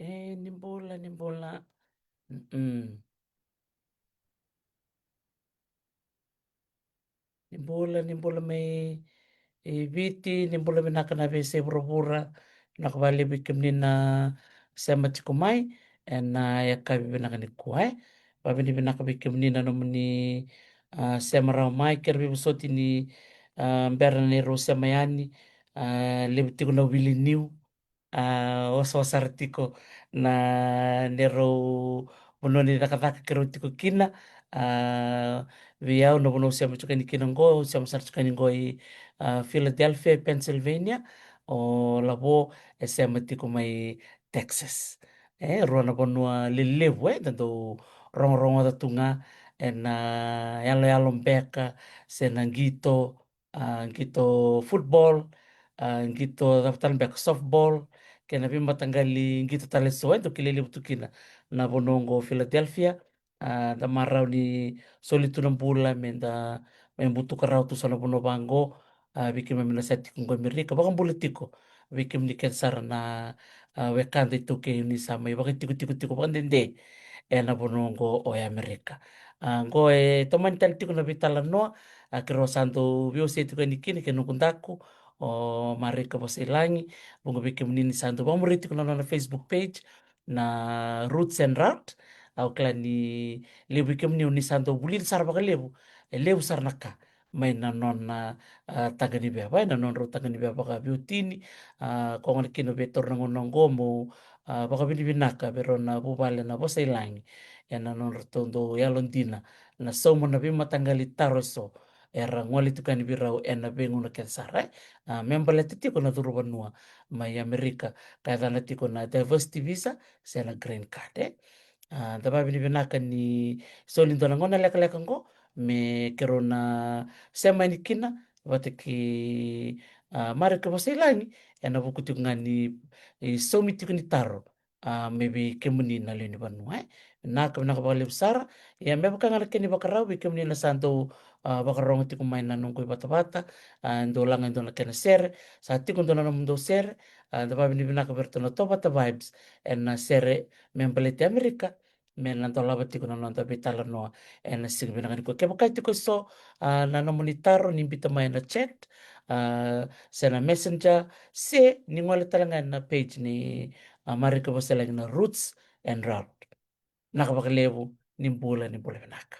Ni bola. Mm. Ni bola may viti, ni bola may nakanabi sa bura nakabali bikim ni na sema chikumai na yakabi binakani kuai. Babi ni binakabikim ni na nomni sema ramai kerbi busoti ni mbera ni rosa mayani lebiti kuna wili niu wasartiko na nero bunoni nakataka kero tiko kina viau no bono siamo chukani kina ngo siamo sar chukani ngo i Philadelphia, Pennsylvania o labo siamo tiko mai Texas ruana bonua lelevu tanto rongo-rongo da tunga yalo-yalo beka senangito ngito football ngito daftar beka softball kena bimba tanggali ngito taleso to kilele butukina na bonongo Philadelphia da marau ni solitu na bula menda membutu karau tu sana bono bango bikim memina seti kunggo Amerika bakang politiko bikim ni kensar na wekande itu ke ni sama bakang tiku-tiku bakang dende na bonongo o Amerika go toman tal tiku na bitala no kero santo bio setu kan ikini ke nukundaku o marika bosilangi bungo bikim nini santo bamuriti kuna na Facebook page na Roots and Route au kala ni lebu kem ni santo bulir sar baka lebu sar naka mai na non na tagani beba na non ro tagani beba ka biutini ko ngal kino betor na ngonongo mo baka bini binaka pero na bubale na bosa ilangi na non ro tondo ya londina na so mo na bima tanggali taroso era ngwali tukani birau ena bengu na kensara member le titi ko na turu banua mai Amerika kaya na tiko na diversity visa sena green card Daba bini binaka ni solindo na ngona leka-leka ngo me kerona sema ni kina wateki mare ke basilangi ena buku ngani somi tiku ni taro maybe kemuni na leni banua na ka bakale besar ya me baka ngala keni bakarau bi kemuni na santo bakarong tiku main na nungku bata-bata ndolang ndo na kena ser sa tiku ndo na mundo ser daba bini binaka bertono tobata vibes ena sere membelete Amerika men nanto laba tiku na nonto bitala no ena sig binaka ko ke bakai tiku so na no monitaro ni bita mai na chat sena messenger se ni ngole talanga na page ni Marika Basalang na Roots and Route. Nakapakalevo ni bula binaka.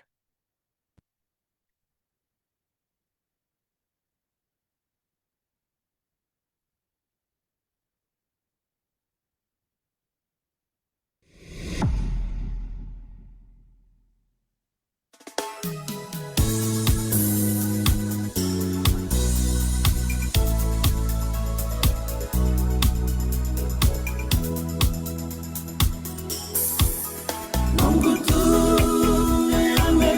Mungu tu ndiye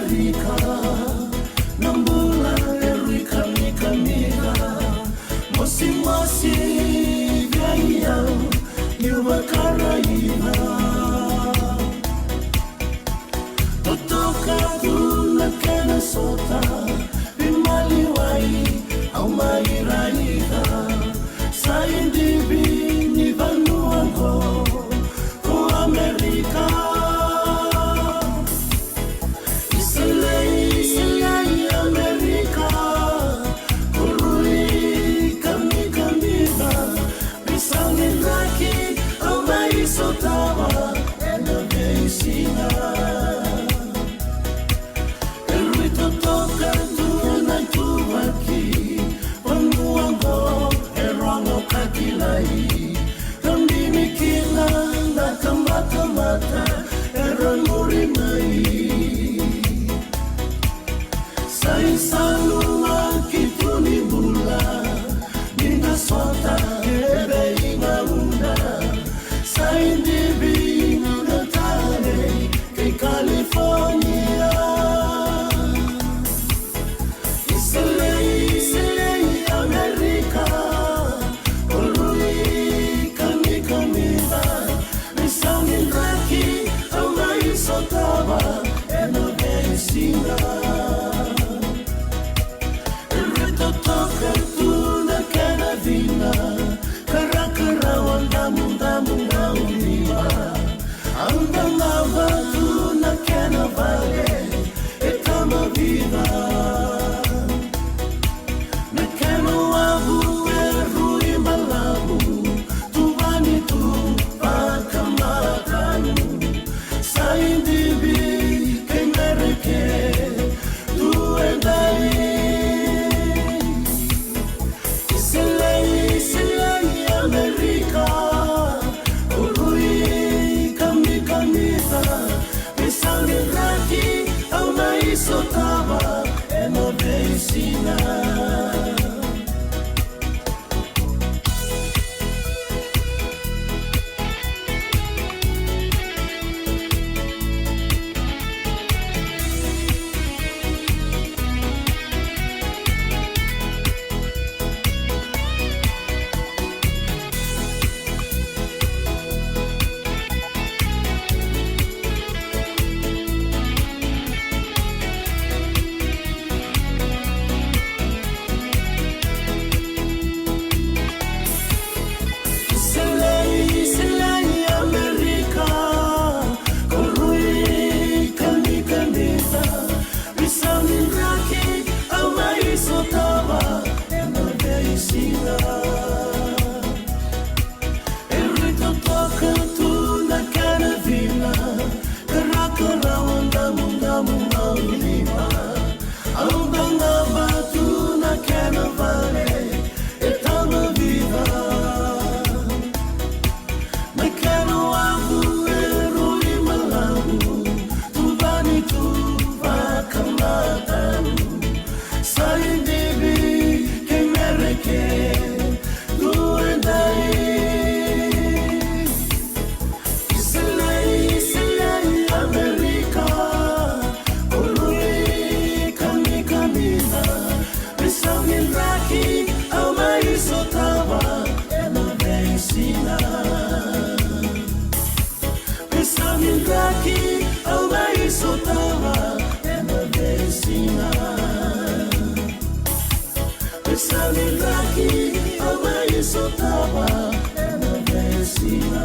Salilaki amai sotaba na vesina.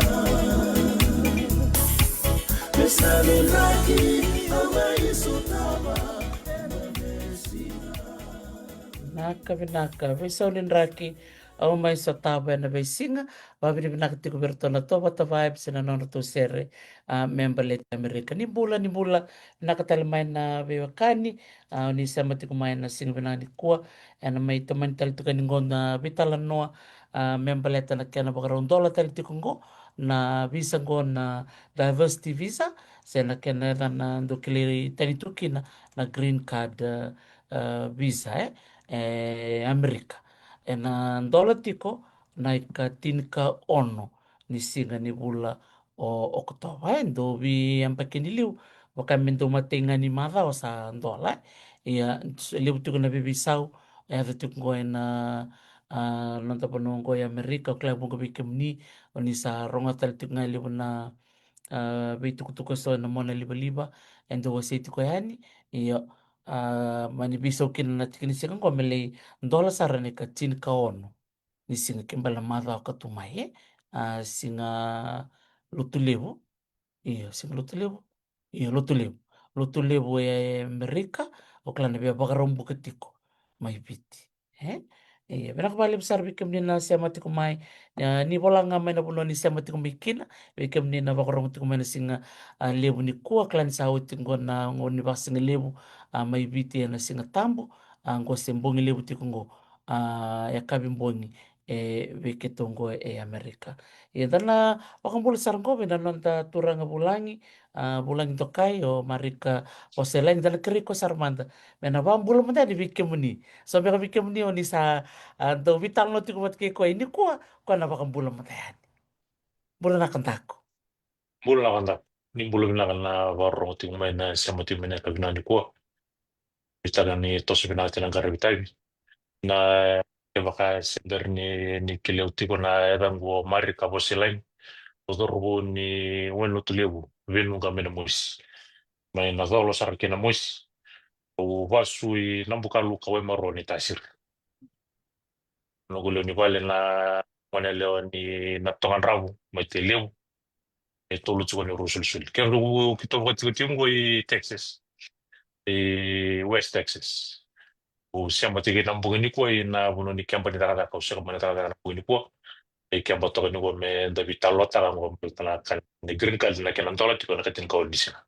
Salilaki amai sotaba na vesina. Naka vinaka vesaulin raki au mai sa taba na vesinga babini vinaka tiku bertona to bata vibes na nono to sere member let Amerika ni bula naka tali mai na vewakani ni sama tiku mai na sing vinani kua na mai teman tali tuka ni ngona vitala noa member let na kena bakaron dola tali tiku ngo na visa ngo na diversity visa se na kena na ndokili tani tuki na green card visa Amerika. E na ndola tiko na ika tinika ono ni singa ni bula o Oktoba ndo vi ampake ni liu waka mendo matenga ni madha o sa ndola ia liu tiko na bibisau e ado tiko ngoe na nanta pano ngoe Amerika o kla bunga bikam o ni sa ronga tali tiko ngai liu na bei tuku so na mona liba endo wase tiko yani ia mani bisa ukina na tikini singa ko mele ndola sarane ka tin ka ono ni singa kimbala madha ka tumai singa lutulevu iya singa lutulevu iya lutulevu lutulevu Amerika o klana bia bagarombu ketiko mai biti eh iya benak bali besar bikem ni na sema tiko mai ni bolanga mai na puno ni sema tiko mikina bikem ni na bagarombu tiko mai na singa levu ni kuwa klan sa utingo na ngoni basinga levu mai biti na singa tambo ngo sembongi levu tiko ngo ya kabimbongi veketongo Amerika. Ya dana wakambul sarangko na nonta turanga bulangi bulangi tokai o marika o selain dana keriko sarmanda. Mena bam bulan manda di bikemuni. So beka bikemuni oni sa do vital no tiko mat ke ko ini ko na wakambulan manda yani. Bulan akan tako. Bulan akan tak. Ni bulan akan na warro ting main na sama tim main ka binani ko. Kita ni tos binati na gare bitai. Na e baka sender ni kileu tiko na edan go mari ka bosilain. Todorbo ni wenu tulebu. Venu ka mena mois. Mai na dolo sarakena mois. O vasui nambuka luka we maroni tasir. No gulo ni vale na mana leo ni na tongan rabu. Mai te leu. E tolu tsuko ni rusul sul. Kero kita wakati tingo i Texas. West Texas. O siamba tiki nampungi ni ko na buno ni kiamba ni takata ka usira mana takata na puini ko kiamba to ni ko me David Talota ka mo tana kan ni green card na kenan tola tiko na katin ko disina.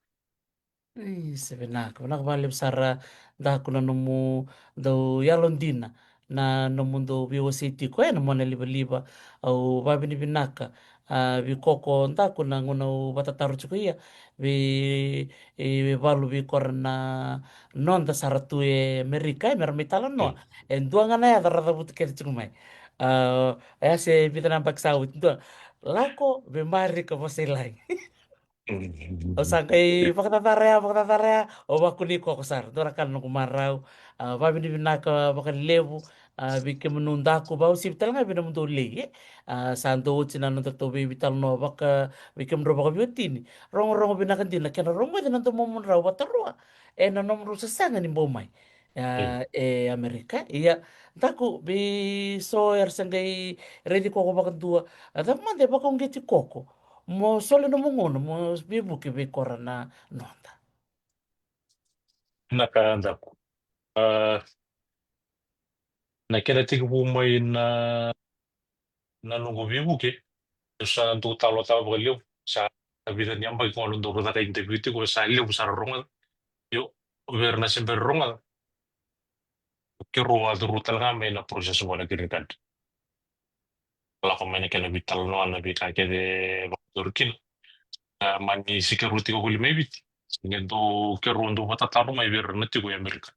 Sebenarnya, nak balik besar dah kuna nomu do yalondina na nomu do biwa city ko na mona liba au babi ni binaka bi koko nta kuna nguna bata taru chuko ia bi balu bi korna non da saratu Amerika mer mitala no en dua ngana ya darada but ker chuko mai ya se bita nampak sawit dua lako be mari ko poselai. O sangkay pagtatarea, o bakuni ko ako sar. Dora kan nung kumaraw, babi ni binaka bakalilevo, bike menunda ko ba usip talaga binamundo li. Sando sina nung to baby tal no baka bike mro baka biutin. Rong binakan din na kena rong mo din nanto mo raw batarua. Na nomro sa sanga ni bomay. Amerika iya taku bi so sangay ready ko bakan dua. Tapi man de baka ungeti koko. Mo sole no mongono mo bibu ke be korana nonda. Naka ku. Na kena tiki po mai na nungo vivu ke. Sa tu talo talo ba liu sa vida ni ambai ko lundo ko ta interview ti ko sa liu sa ronga. Yo ver na sempre ronga. Ke ro adru talaga me na proseso mo na kirikan. La ko mene kena vital no na bi ka ke de turkin. Mani sikeruti ko kuli maybe. Ngendo ke rondo bata taro mai ver na ti ko Amerika.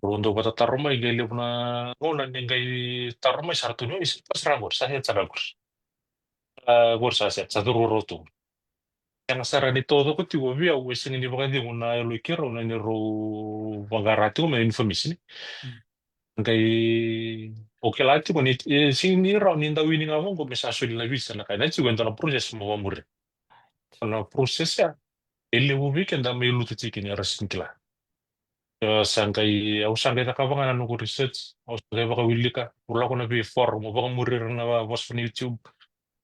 Rondo bata taro mai gele na ngona ngai taro mai sartu no is pas ragor sa het saragor. Gorsa sa saduru rotu. Yang sarani todo ko ti via o sing ni bagandi una lo kero na ni ro bagarati o me information. Ngai o ke lati ko ni sing ni ra ni ndawi ni ngamo ko mesa so na vista na kai na ti kwenta na proses mo mamure. Na proses ya ele o weekend da me lutu ti ni rasin kila. Sangkai au sangkai takabanga nanu research au sangkai baka wilika ula ko na bi form baka murir na was from YouTube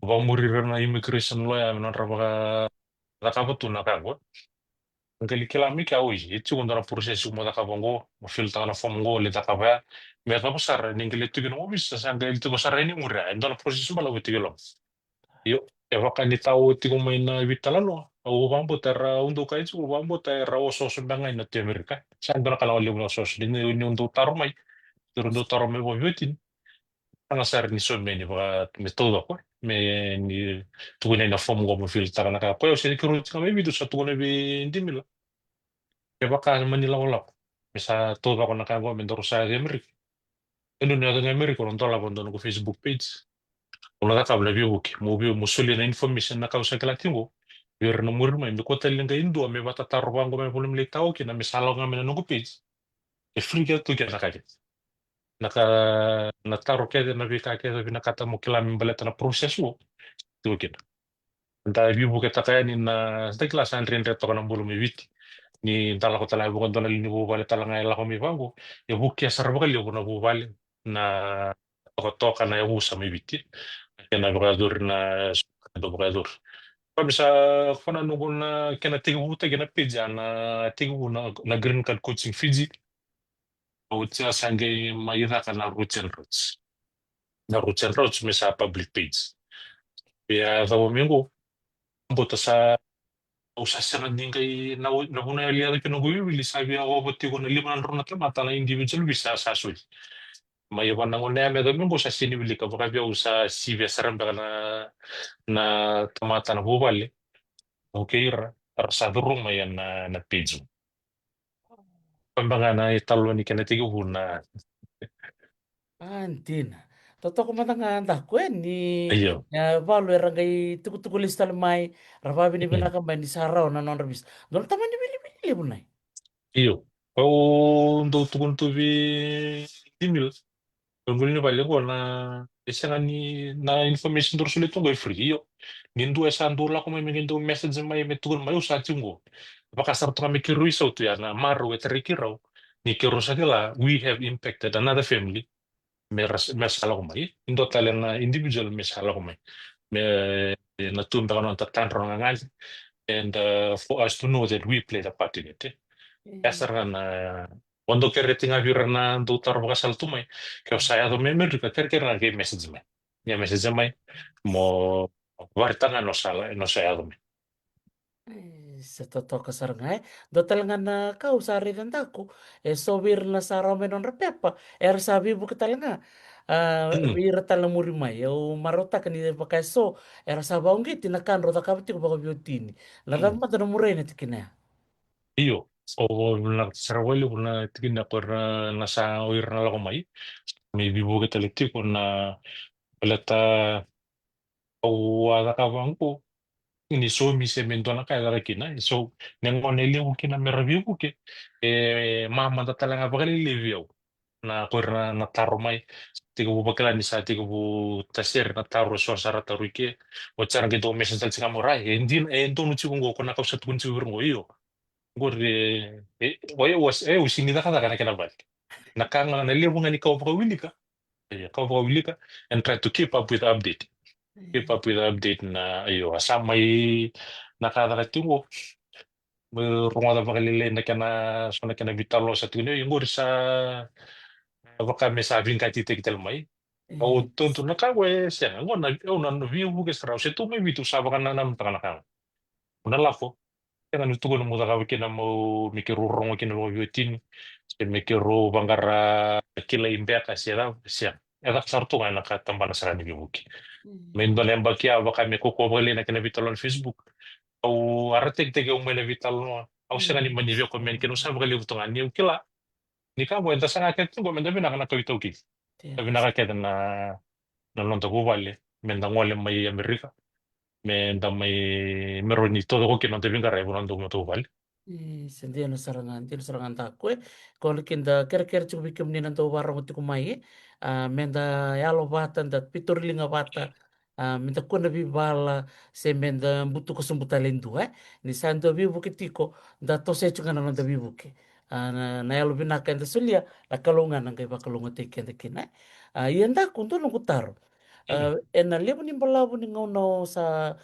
baka murir na immigration lawyer na baka takaba tu na kago ngeli kilami ka ui itu ko na proses mo takabango mo filter na form go le takaba me ka pasar ni ngeli tu no bis sangkai itu pasar ini mura ndo na proses mo la witi gelo yo e baka ni tau ti ko mai na vitala no au bambo terra undo kai tu bambo terra o so so banga na te Amerika sandra kala wali mo so ni undo tarumai turun taro me voviutin anga sar ni so me ni va me todo ko me ni tu ne na fom go mo fil tara na ka ko se ki ru me vidu sa tu ne bi ndimila e va ka manila wala me sa todo ko na ka go me ndoro sa de amerika enu ne ga amerika non tola bondo no facebook page ona ka kabla bi wuki mo bi mo soli na information na ka usa kala tingo bir no mur me ko tel nga indo me va ta taro bango me volum le tao ki na me salo nga me no page e free ka tu ka na ka naka nataro kede na vika kede vina kata mo kila mimbaleta na proses wo tu kina nta vivu ke taka ni na sta kila san rin reto kana bulu mi viti ni ntala ko tala bukan tala lini bu vale tala ngai la ko mi vangu ya buki asar bakal yo na bu vale na ko toka na ya usa mi viti kena bukador na do bukador pa bisa kona nungu na kena tigu buta kena pija na tigu na green card coaching Fiji o tia sange maira kana roots and roots na roots and roots mesa public page ya domingo bota sa usasana ningai na una aliado que no guivi sabe a oboti con el libro na mata na individual bisa sa sui ma ya bana ngone me domingo sa sini bili ka baka bia usa si via saramba na tomata na bubale okay ra rasa durung ma ya na page pambanga na italo ni kena tigu na Antina. Toto ko matanga anda ko ni ayo ya valu erangai tuku listal mai rababi ni bina kan bani sarau na non rabis. Don taman ni bili bili bunai. iyo kau ndo tukun tu bi dimil Gongolini vale na esanga na information dor sule tungo free yo. Nindu esa ndula ko may mengendo message may metugon may usa tingo. Baka sarto kami kiru isa tu ya na maru eterikiraw. Ni kiru sa kila we have impacted another family. Mes kala ko may. Indo tala na individual mes kala ko may. Me natumba ka ng tatanro nga ngal. And for us to know that we played a part in it. Kasar na quando kerreting avir na do tar baka sal tumay kaya saya do member ka ker na game message me ya message mai mo warta nga no sala no saya do me Sa totoo ka sarangay. Do talaga na kau sari tandako. So wir na sarau menon repepa. Sabi bu talaga. mm Wir tala murimay. O marota ka ni pakai so. Sabaw ngiti na kan rota ka pati ko baka biotini. Lada mm mata na muray na tikina. iyo o na sarawali na tigin na por na sa oir na lako mai may bibu ka taliti ko na palata o ada ka bangko ini so mi se mendo na kaya kina so nengon ele ko kina merview ko ke mama da talaga bakali review na ko na taro mai tiga bu bakala ni sa tiga bu tasir na taro so sara taro ke o tsara ke do mesen sal singa morai endin endo nu chikungo ko na kausa tukun chikungo iyo gore oye was usini da kada kana kana bal nakanga na lebu ngani kau baka wilika kau baka wilika and try to keep up with update na ayo asamay nakadara tingo runga da bakalile na kana so na kana vitalo sa tingo yung gori sa baka me sa vinka titik mai o tonto na kawe siya ngo na o na view buke sa se tu may vitu sa baka na nam taka na ka una lafo kaya na tugo mo da ka kina mo mikiru rongo kina mo vitin se mikiru bangara kila imbe ka siya Edak sarto nga nakatamba na sa kanil buki. May dolemba kaya baka may kukuha na kinabitalo on Facebook. Au aratek tege umay na vital no. Au siya ni manivyo komen kinu sa bakali buto nga niyo kila. Ni ka mo enta sa ngaket ko men dabi nakakawitaw ki. Dabi Yes. nakakita na nonta ko vale. Men ngole may Amerika. Men may meron ni todo ko kinonte binga revo nonto mo to vale. Sentiano sarangan takue kalau kinda kere-kere cukup bikin ni nanto warung uti kumai menda yalo bata da pitur linga bata menda kuna bi bala se menda butu ko sumbuta lendu ni sando bi buke tiko da to se chunga na da bi buke na yalo binaka enta sulia la kalunga nang kai bakalunga te kenta kina ienda kunto nung kutaro ena lebo ni balabu ni ngono sa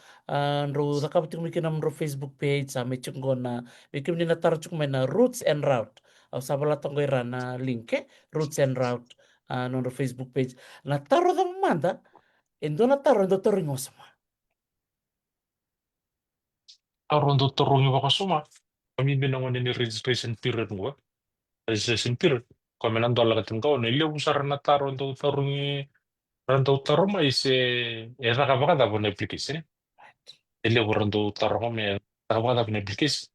ro nakapati kumikina ro Facebook page sa may chungona bikim ni nataro chung na roots and route sa bala tonggo na link roots and route no ro Facebook page nataro da manda endo nataro endo toringo sama Aron do torungi waka suma. Kami binangon ni registration period ngwa. Registration period. Kami nandola katin kau ni liu usara na taro do torungi rando taroma ise era ka baka da bon application. Ele rando taroma me ta baka da bon application.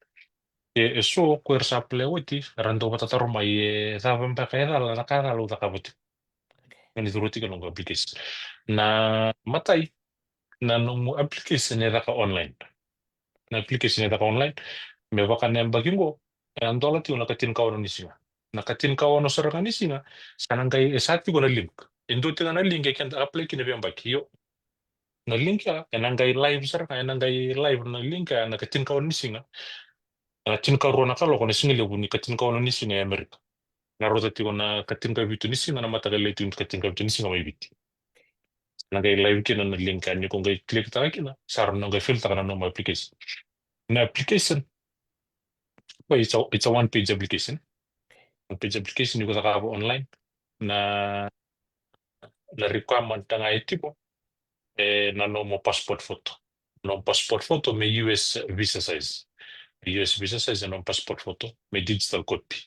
So kuer sa plewiti rando bata taroma ye sa bamba ka era la kana lu ta kabuti. Ngani turuti ka nong application. Na matai na nung application era ka online. Na application era ka online. Me baka nem bagingo. Andola ti una katin kawan ni singa. Na katin kawan no saranga ni singa. Sanangay esati ko na link. Indo ti na link kaya kanta apply kinabiyang bakiyo. Na link ya enangay live sar ka enangay live na link ya na katin kawan ni singa na tin ka rona ka loko na singa lebu ni katin kawan ni singa ya Amerika na rota ti na katin ka bitu ni singa na matagal le ti katin ka bitu ni singa may biti na gay live kina na link ya ni kung gay click ta kina sar na gay filter ka na no application na application well, it's a one page application one page application ni ko ta ka online na la requirement ta nga tipo na no mo passport photo no passport photo may US visa size US visa size no passport photo may digital copy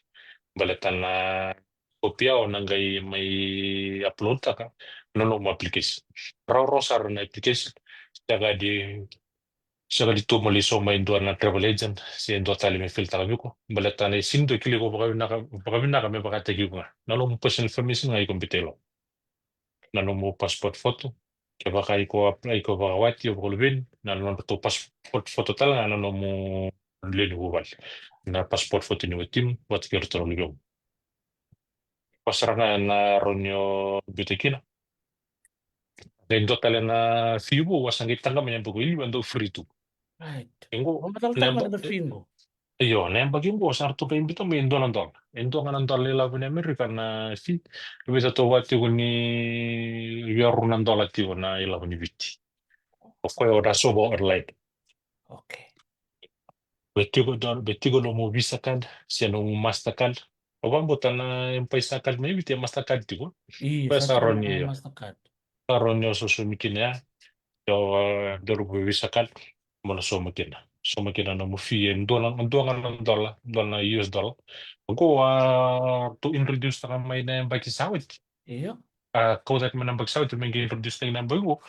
balatan na kopya o nanggay may upload ta ka no mo application raw sar na application saka di tumali so may indua na travel agent si indua tali may filter kami ko balatan ay sindo kili ko baka binaka may baka tagi ko nga nalo mo personal information nga ikompitelo nalo mo passport photo kaya baka apply ko baka wati o kulubin nalo to passport photo tala nalo mo lini wal na passport photo ni wetim wat kero tolo ligom pasaranga na ronyo bitekina dendo tala na fibo wasang itanga manyang bugo ili wando free to right ingo matal nemba man na fingo iyo nemba kingo sarto ka imbito me indo nandol indo nga nandol ila vene Amerika na fi ibita to wati kuni yoru nandol ati na ila vene viti of koy ora sobo orlait okay betigo no mo visa card siya no mastercard obambo tana yung paisa card may viti mastercard tigo sa pesa tama ronyo Mastercard ronyo susumikin ya yo derubu visa card mona so makina na mo fee dola US dollar go to introduce ta may na yung baki sawit iyo kau dat man ang bagsawit may introduce na yung bago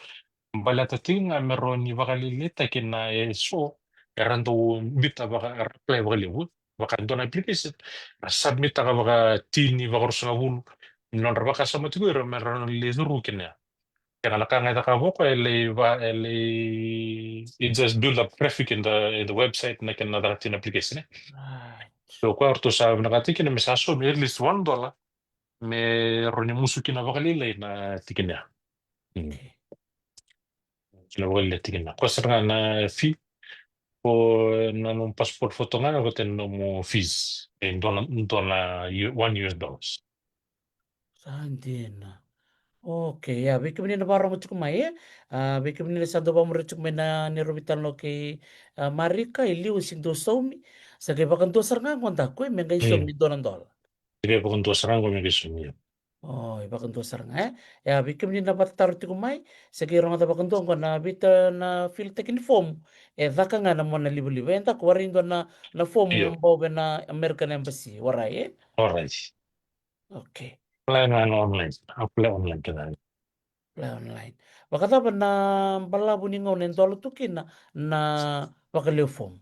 balata ting meron ni bakalilita kina so erando bita baka apply bakalibu baka don application submit ka baka tini baka rusna wul non baka sama tigo meron le zuru kina kaya nakangita ka boko it just build up traffic in the website na kina darating application right so kwarto sa nakatikin na mesaso may at least $1 may ronyo musu kina bakalilay na tikin niya. okay Kina bakalilay tikin na. Kwasar nga na fee ko na nung passport photo nga ako tinanong mo fees. Doon na $1. Sandina. Okay, ya, biki mini na baro mo chukumai ya. Biki mini na sado ba mo chukumai na nirubitan lo ke Marika ili using do somi. Sa kay bakan do sar nga konta ko men gay somi dolan dol. Sige po kung tuwasaran ko may gusto niyo. Oh, bakan do sar nga. Ya, biki mini na batar chukumai. Sa kay ronga ta bakan do ko na bita na fill takin form. Daka nga na mo na libu-libu. Enta ko warin do na form Iyo, bao na American Embassy. Waray eh. alright. Okay. Apply nga online. Apply online ka na. Online. Wakata ba na bala buningaw na dolo tukin na wakaliw form.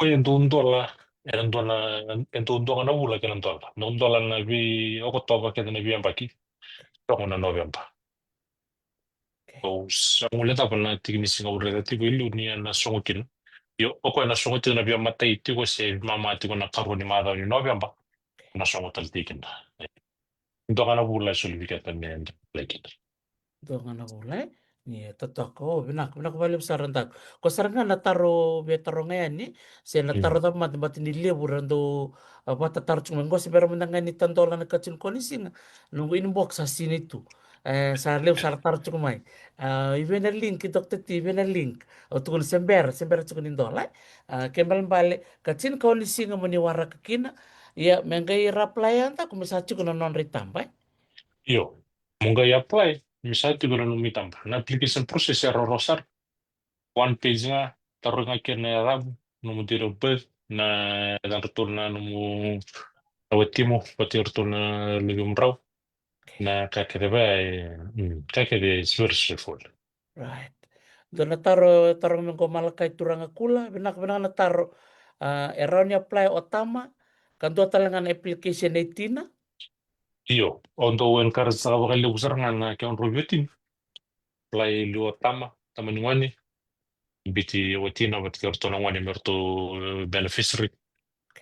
Ko yung $2. Yung $2 nga na wala ka ng $2. $2 na bi Oktober ka na bi ang baki. Ako na November. Okay. So, sa mulata pa na tignis nga relativo ilu niya na sungutin. Yo, ako na sungutin na bi ang matay iti ko si mama iti ko na karo ni madaw ni November. Na sungutal tikin na. Ito ka na wala sulbikat na may like it. Ito nga na bulay. Iya, totok. Oh, benak balik saran tak. Ko sarang na taro betaro ngayon ni, saya na taro Hmm. tam mat ni libur ando apa tatar cuma ngo si pero mendangan ni tantola na kacil kondisi na nunggu inbox sa sini tu. Sa lew sa tar cuma mai. Even na link dokter ti even na link. O tukun sember cuma indola. Kembal balik kacil kondisi nga meniwara kekina. Ya, mengai raplayan tak kumisacu kuna non ritambay. Io, munga i-apply, misalnya tigura nung mitamba. Na application process ya rorosar, one page nga, taro nga kena rab, numu tiro bus, na return na numu awetimo, pati return na lebih mrau, na kakere ba, kakere is very straightforward. Right. Doon na taro ng kumalakay turang akula, binak na taro, eraw ni apply o tama, kanto talangan application na itina. Io, ondo encourage sa wakali usar nga na kaya on reviewin, apply liwa tama ni wani, biti watina, bat kaya return na wani merto beneficiary.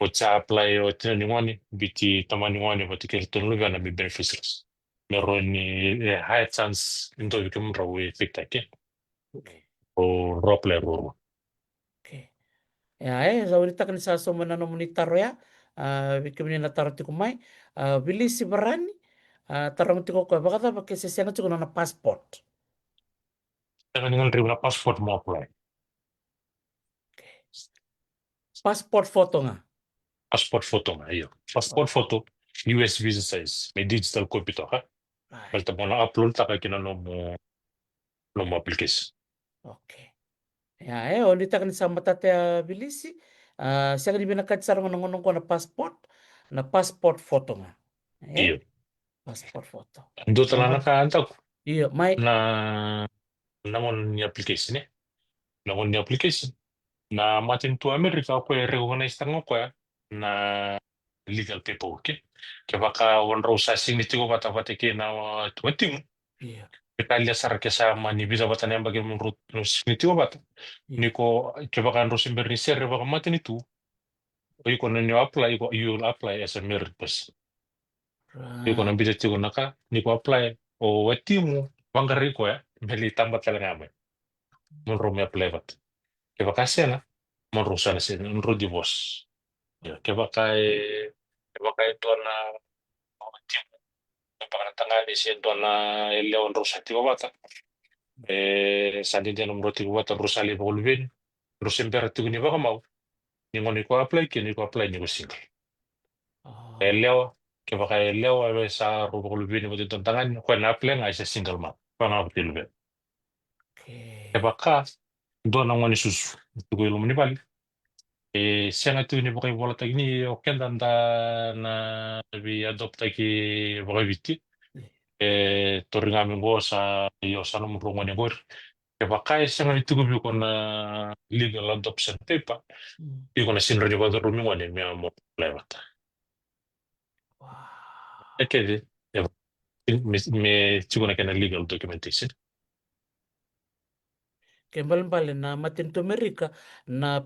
WhatsApp apply o ni wani biti tamani wani vati kel ton lu vana bi beneficiaries mero ni high chance into bikem rawi fikta ke o rople ro Okay. Ya, sa ulita kan sa sumana no monitaro ya, bikim ni nataro ti kumay, bilis si barani, tarong ti ko baka ta pakai sesena cukup na passport. dengan dengan terima passport mo apply Okay. Passport foto nga. passport photo nga iyo passport photo US visa size may digital copy to ha Right. balta mo na upload ta ka kina no mo application Okay. Ya, ulita kan sa matate bilisi, siya kan ibinakat sa ngonong ko na passport foto nga. iyo Passport foto. ando talana ka antak Iya, may na nangon ni application nangon ni application na matin to America ko recognize tango ko na legal paperwork ke baka wan rosa signiti ko bata bata ke na tuwatim iya, ke talia sar ke sama ni bisa bata na bagi menurut signiti ko bata iya. ni ko ke baka ro simber ni ser baka matin itu ko na ni apply ko you will apply as a merit bus ko na Right. bisa tigo naka ni ko apply o watimu bangari ko meli tambat kala ngame mun ro me apply bat ke baka sena mun ro sana sen ro di bos ya ke baka itu na Pagkatangani siya doon na Leon Rosati Wawata. Sandi dia nomor tiga wata Rosali Bolvin. Rosembera tiga ni baka mau. Ni ngoni ko apply kini ko apply ni ko single. Oh, Leo ke baka Leo ay sa ro Bolvin mo dito tangan ko na apply nga isa single ma. Pana ko tilbe. Ke okay. baka doon ang ngoni sus. Tugo ilum ni bali. Siya nga tu ni baka wala tag ni o kendanda na bi adopt ki baka viti. Tornami go sa io sa non rungo ni gor e bakai sa ngi tugu bi kon legal adoption paper Hmm. i kon sin rani ba rumi ngone mi amo lewata e Wow. che me tugu na kana legal documentation Kembali na matin to Amerika na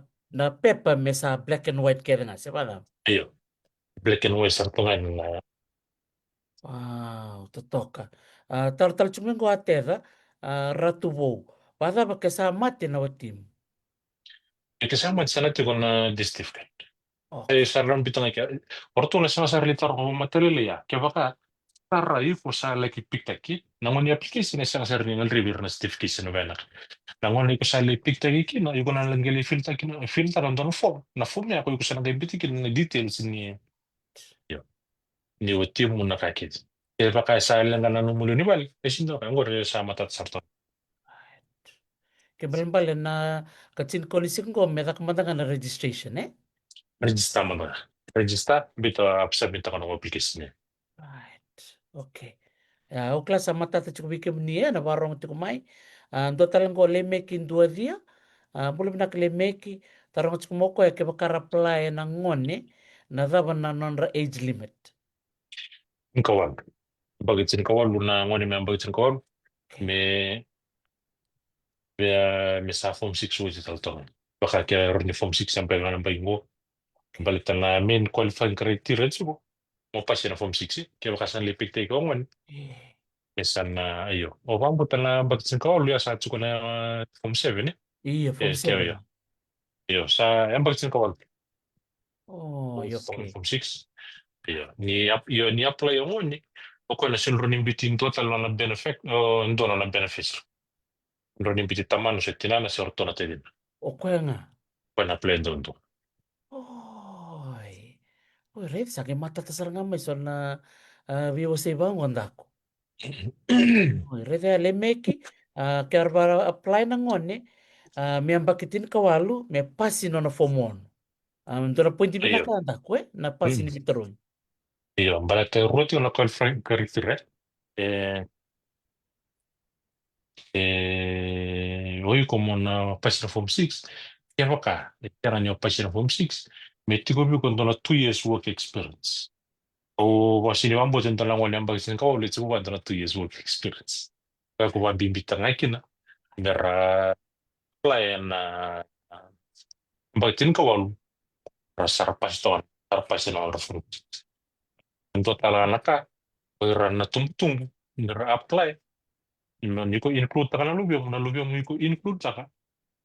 pepa mesa black and white kaya nga siya pala. io black and white sa tongan na Wow, totoka. Tal cuma ko atera ratu wo. Pada pakai sama na watim. e che sa ma sana tugu na distifkan e Okay. sa ran bitanga ke orto na sa litar ko material ya ke baka tarra i ko sa laki piktaki nangoni application sa sa rin ngal review na certification na Nangon iko sa lipik tagi kino, iko na lang gali filter kino, filter on doon form. Na form niya ako iko sa nagabiti kino na details ni yo. Ni wati mo nakakit. Kaya pa kaya sa lang ka nanumulo ni Bal, eh sindo ka, ngor sa matat sarto. Kembali na kacin kolisi ko metak matanga na registration eh. Register mo na. Register, bito apsa bito ka ng application niya. Right. Okay. Ya, o klasa matata chuku bikim niya na warong chuku mai. Ando talang ko lemeki dua dia. Boleh nak lemeki tarong chuku moko ya ke bakara apply na ngone na daba na non age limit. Ang kawal. Bagit sin kawal, luna ngoni may bagit sin kawal, Okay. may may sa form 6 wo tal to. Baka kaya rin form 6 ang pwede nga ng bago. Okay. Balik na main qualifying criteria mo. Mo pa siya na form 6 eh. Kaya baka sa lipik tayo ko Eh, Misalnya, iyo. O pambutan na batasin ka ulo ya sa tsuko na Form 7 eh. Iya, Form Kaya 7. iyo. Iyo, sa yung batasin ka ulo. Oh, iya, Form oke. Form 6. Iyo. Iyo, ni apply yung ni. O ko na sinro ni bitin total na benefit, o ndo na benefits. Ndo ni bitin taman sa tinana sa orto na tedin. Oke nga. Ko na apply ndo. Oi. Oi, red saking mata tasar nga may son na vivo sa ibang wandako. Oi, red lemeki kaya bara apply na ngone miambakitin kawalu me pasi no na form 1. Dona pointi binaka Iyo. andako na pasi ni bitaron. Iyo, balate ruoti una call karitire. Hoy como na página Form 6, kaya ka, kaya nyo página Form 6, may tigo bi kondo na 2 years work experience. O wasi ni wambo tento lang wali ambag sin ka ulit sa wanda na 2 years work experience. Kaya ko wabimbita nga kina, mera apply na ambag tin ka walu, sarpas to, sarpas na order fruit. Ento tala naka, kaya na tumtumbu, mera apply, niko include taka na lubyo mo niko include taka.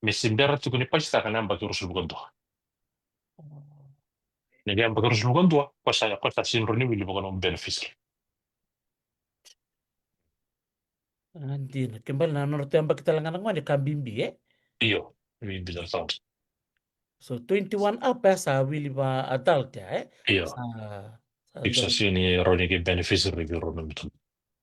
Mesimbera tuku ni pasta kana ambag urus lugan to. Jadi ambag urus lugan to, kosa sinro ni wili bukan benefits. Andina, kembali na norte ambak kita langan ngone kambimbi Iyo, ini bisa tahu. So 21 up ya sa wili ba adult ya Iyo, sa sa bisa andon. sih ini roni ke benefits lebih roni betul.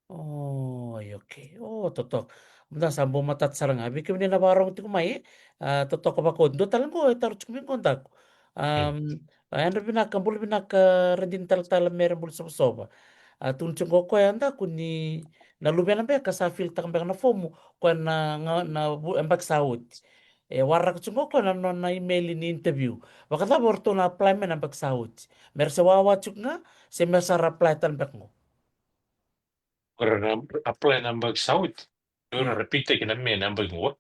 Oh, iya, oke. Oh, totok. Muna sambo matat sarang abi kemini na barong ti kumai. Totok ko ba kondo talang ko taruh cumin kontak. Hmm. Ayan rin binaka rendin tal meron bul sa soba. Tunchong ko anda kuni nalubian ang beka sa filter ang beka na fomo ko embak saud. Warak chungo ko na email ni interview. Wakata borto na apply men ang bak saud. Mersa wawa chuk nga se mersa apply tan bek mo. Karena apply nambag saud. Ora Iya. repeat ke na me nambag ngo.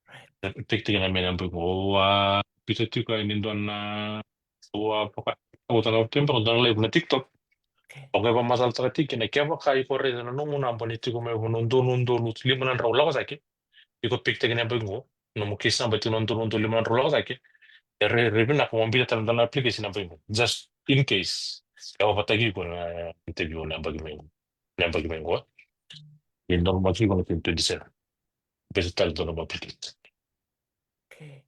Right. Repeat ke na me nambag ngo. Wa bisa tuh kayak ini don na wa poka. Aku tahu tempo don live na TikTok. Okay. Oke pa masal trati kina kaya ba kai ko re na nungu na ambani tiko me nundo lima na raw lawas ake. Iko pikte kina nambag ngo. No mukisa ba tino nundo lima na raw lawas ake. Review na kung mabila talang application na mo. Just in case. Kaya patagi ko na interview na bagay mo. Yung normal ko na 27. Basta tal doon na applicate. Okay.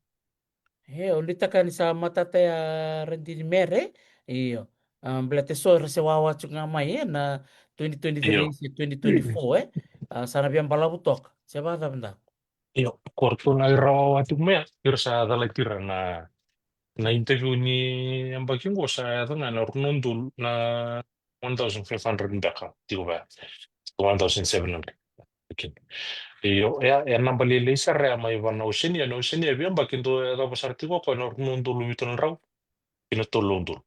Ulita kan sa matataya rendini mere. Iyo. Belate so se wawa chuk nga mai na 2023 Iyo. si 2024 sana biang balabutok. Siapa ta benda? Iyo. Korto na iraw ating maya. Pero sa dalagtira na interview ni ang bagay ko sa ito nga na runundul na 1,500 baka. Di ko ba? 1,700. Okay. Iyo, ya nambalili sa rea may iwan na Oceania, biyan ba kinto tapos artiko ko na runundul lumito ng raw. Pinatulundul.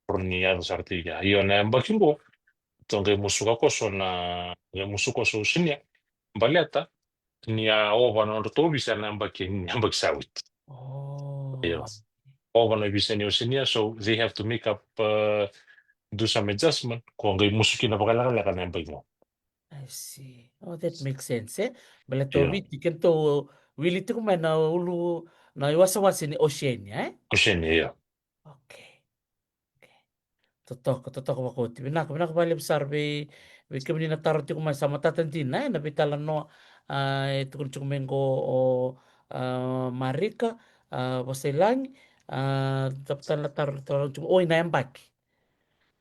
Porniado sa artiga. Iyo na ang bagay ko. Tonge musuka koso na ya musuko so Oceania. Baleta. Niya ovan orto bisa nambak nambak sawit. Oh, Iyo. Ovan bisa ni Oceania, so they have to make up do some adjustment. Kung ngay musukin na pakalala ka nambak mo. I see. Oh, that makes sense. Belato Iyo. witi kento wili tu kumai na ulu na iwasa wasi ni Oceania. Oceania, iyo. Okay. Totok ako. Binak bali besar be kemini na tarot ko may sama tatantin na nabitalan no ito kung tsukmengo o marika wasilang taptan na tarot oy na yung baki.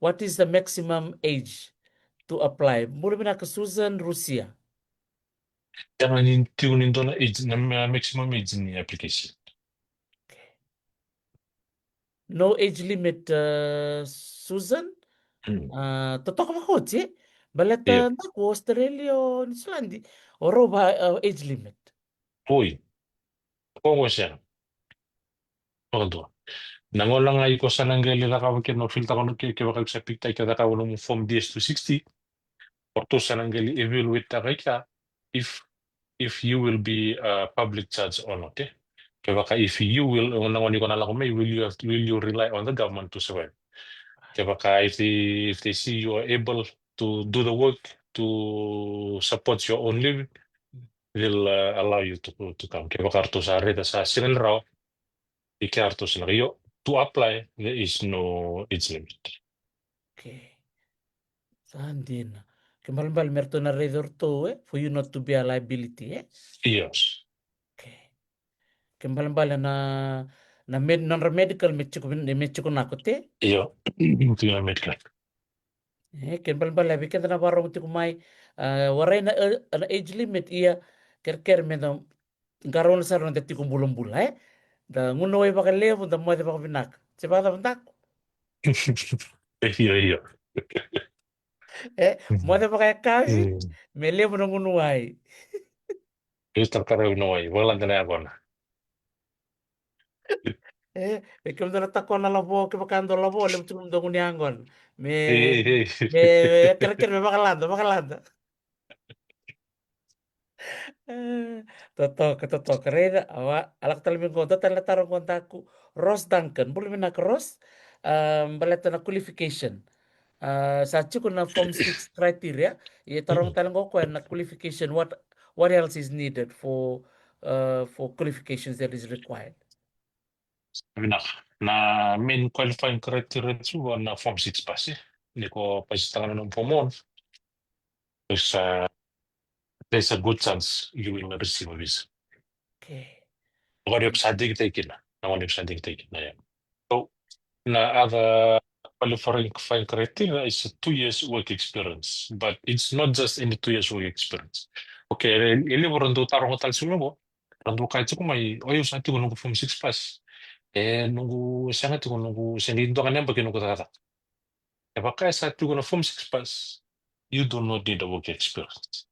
What is the maximum age to apply? Mula binaka Susan Rusia. Yan ang tunin doon na age, na maximum age ni application. No age limit, Susan. Hmm. Totok ako balata Iyo. ko Australia o New Zealand. Oro ba age limit? Uy, kung ko siya. Todo. Nangolang ay ko sa nanggali na kawag no filter ko no kaya sa picture kaya kawag mo from DS to 60. Orto sa nanggali evaluate ta kaya if you will be a public judge or not. Kaya baka if you will, nangon ko na lang may will you rely on the government to survive? Kaya baka if they see you are able to do the work to support your own living, will allow you to come. Kaya kartu sa reda sa sinil raw, ikartu sila kayo. To apply, there is no age limit. Okay. Sandina. Kembali merto na redor to for you not to be a liability Yes. Okay. Kembali na non medical mechuko nako te. Iyo. Ito yung medical. Kembali bikenta na barong ti kumai waray na age limit iya ker medam ngaron sa ron ti kumbulong bula da nguno ay bakalevo da mo di bakabinak. Sebata bentak. Iyo. Mo di bakayakazi Hmm. melevo na nguno ay. Ito tarkaraw na way. Walang na ako na. Kem na takon na labo ke bakando labo lem tulum do nguniangon. Eh, Me ker me bakalanda. Toto reda awa alak talmin konta tala tarong kontaku Ross Duncan boleh mina ke Ross baleta na qualification sa cukup na form 6 criteria ye tarong talang ko na qualification what else is needed for qualifications that is required. na main qualifying criteria itu na form 6 pasti. Hindi ko pasitangan ng form 1. There's a good chance you will receive a visa. Okay. What you've studied taken na one you've studied taken na yan. So, na other qualifying criteria is a 2 years work experience, but it's not just any 2 years work experience. Okay, ili mo rin tarong hotel sulo mo, randu kahit ko may oyo sa atin ko nung form 6 pass. Nunggu siya nga ko nunggu siya dito ka nang nunggu tata. Baka sa atin ko na form 6 pass, you do not need a work experience.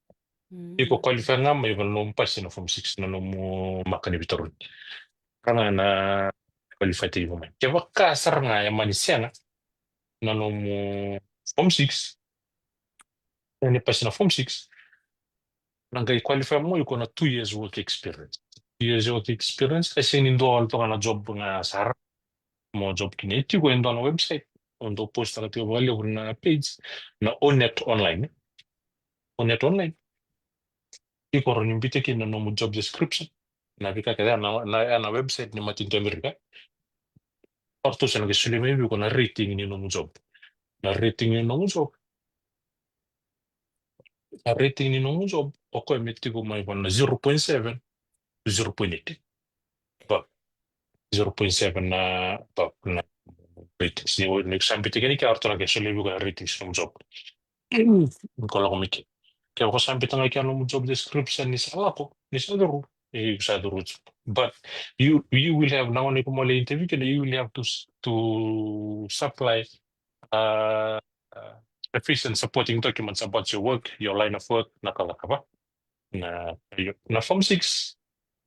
Iko qualify nga may nung pass na form 6 na nung makani bitaron. Karena na qualify tayo mo man. Kaya baka asar nga yung manisya na nung form 6, na pass na form 6, nangay qualify mo iko na 2 years work experience. 2 years work experience kasi nindo alto nga na job nga sa harap mo job kini. Ito ko indo na website. Undo post na tiyo wali na page na Onet Online. Onet Online. Iko ron yung bitikin na mo job description. Nabika kaya na website ni Matinto Amerika. Orto siya nagsulimay ko na rating ni mo job. Na rating ni mo job. Na rating ni mo job. Ako emiti ko may na 0.7 to 0.8. But 0.7 na ratings. Nag-sampi tigani ka orto nagsulimay ko na ratings ng job. Kalau ko mikir. Kaya ako sampai tengah kaya mo job description ni sa ako, ni sa duro, sa duro. But you will have now ni kumala interview kada you will have to supply uh, efficient supporting documents about your work, your line of work, nakala ka ba? Na form 6,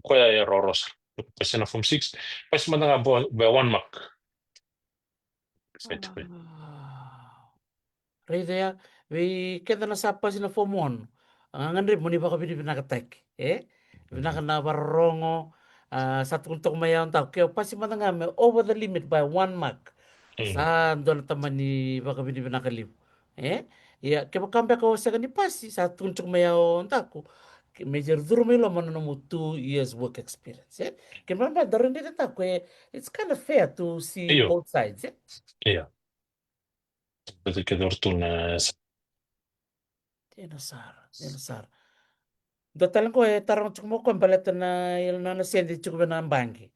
kaya ya roros. Kasi na form 6, pas man nga ba 1 mark. Rito ya, kita na sapa sina form 1. Ang mo ni baka pinakatek. Pinaka na barongo satu untuk mayaw tao. Kaya pasi nga may over the limit by 1 mark. Sa doon taman ni baka pinakalib. Ya, kaya makampi ako sa ni pasi satu untuk mayaw tao. Major duro may lo man mo 2 years work experience. Kaya mamaya darin din tao. It's kind of fair to see Iyo. both sides. Iya. Betul kita orto na Tinasar. Dotalan ko tarong mo ko baleta na il na sendi chuko na bangi.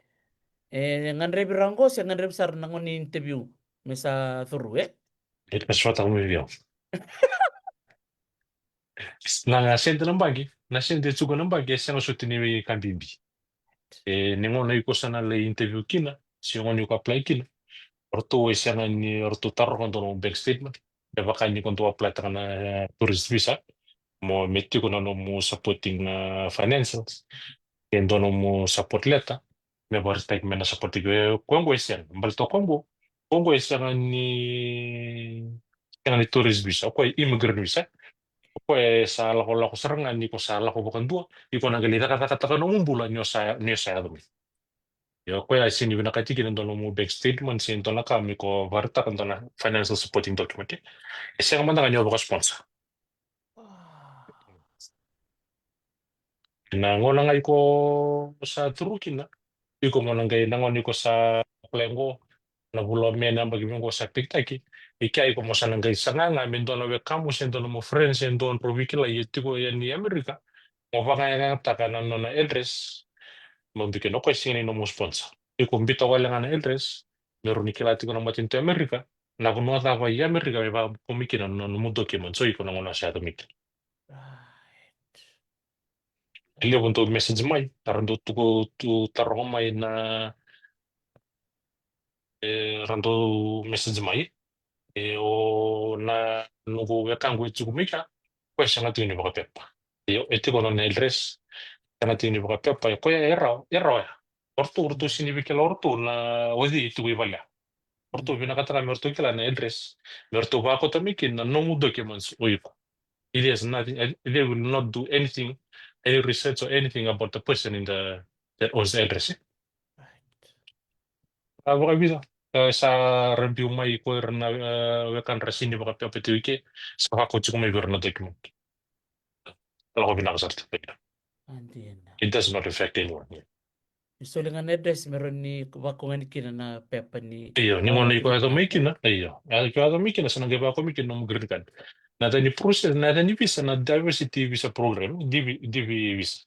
Ngan rebi rango siya ngan rebi sar nangon ni interview mesa thuru ito paswata ko yung na sente ng bagi, na sente tsugo ng bagi, siya nga suti ni Kambimbi. Ningon na yuko sana la interview kina, siya nga yuko apply kina. Orto siya nga ni orto taro kondo ng bank statement. Diba ka ni kondo apply taka na tourist visa. Mo metti ko na no mo supporting financials. Kendo no mo support letter. Me baru take me na support ko Kongo siya. Balto Kongo. Kongo siya nga ni tourist visa. Ako immigrant visa. Sa lako serangan ni ko sa lako bukan dua iko nagalita kata-kata nung bulan nyo sa dumi yo ko ya sini bina kati kin dono mo bank statement sin dono kami ko varta kan dono financial supporting document siya nga man nga nyo sponsor Na ngona ngai ko sa turukina. Iko ngona ngai na ngoni ko sa plengo na bulo mena bagi mengo sa tiktaki. Ikai ko mo sa ngai sanganga mendona we kamus endona mo friends endon proviki la yetiko ya ni Amerika. Mo vanga ya taka na nona address. Mo bike no ko sini no mo sponsor. Iko mbita wala ngana address. Meru ni kila tiko na matinto Amerika. Na kuno ta wa ya Amerika me ba komiki na no mo document so iko na ngona sa tamik. Right. Ile untuk message mai tarando tu tarong mai na rando message mai o na nugu wekangu ichugumika kwa shanga tini baka pepa yo etiko no na address shanga tini baka pepa ko ya era ya ortu sini bikela ortu na wadi itu ibalya ortu bina katara mertu kila na address mertu ba ko tamikin na no documents oiko it is nothing they will not do anything any research or anything about the person in the that owns the address. Right. Baka bisa sa review mai ko na wekan resini baka pepa itu ike sa ko chuko mai berna document kalau ko binakasarta Andina. it does not affect anyone. So dengan address meron ni wakungan kina na pepa ni Iyo, ni ngono iko ato mikina, iyo. Iko ato mikina sa nagaba ko mikina mo green card. Nata ni process, nata ni visa na diversity visa program, DV visa.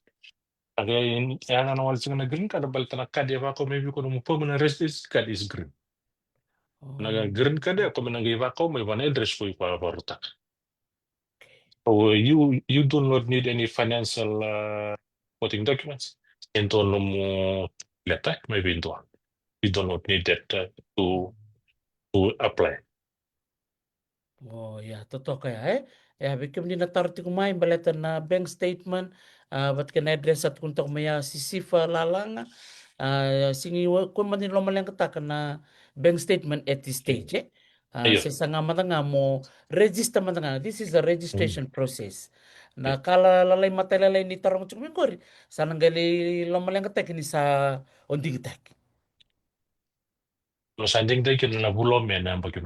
Kaya yang ano wala na green card, balta na kadi ba ko maybe ko mo permanent residence card is green. Naga Oh, green card ako man nagaba ko may one address ko iko paruta. okay. So you do not need any financial voting documents. Ento no mo letak maybe into. You do not need that to apply. Oh ya, totoo kaya bikim ni natarti kumain balatan na bank statement, bat ka na-address at kung maya sisifa lalanga, singi kung man nilo malang kataka na bank statement at this stage, Iyo. sa nga mata nga mo, register mata nga, this is a Mm. registration process. Na kala lalay matalalay ni tarong tsumingkori, sa nanggali lo malang kataka ni sa ondigitak. Lo sanding day kin na bulom me na bagyo.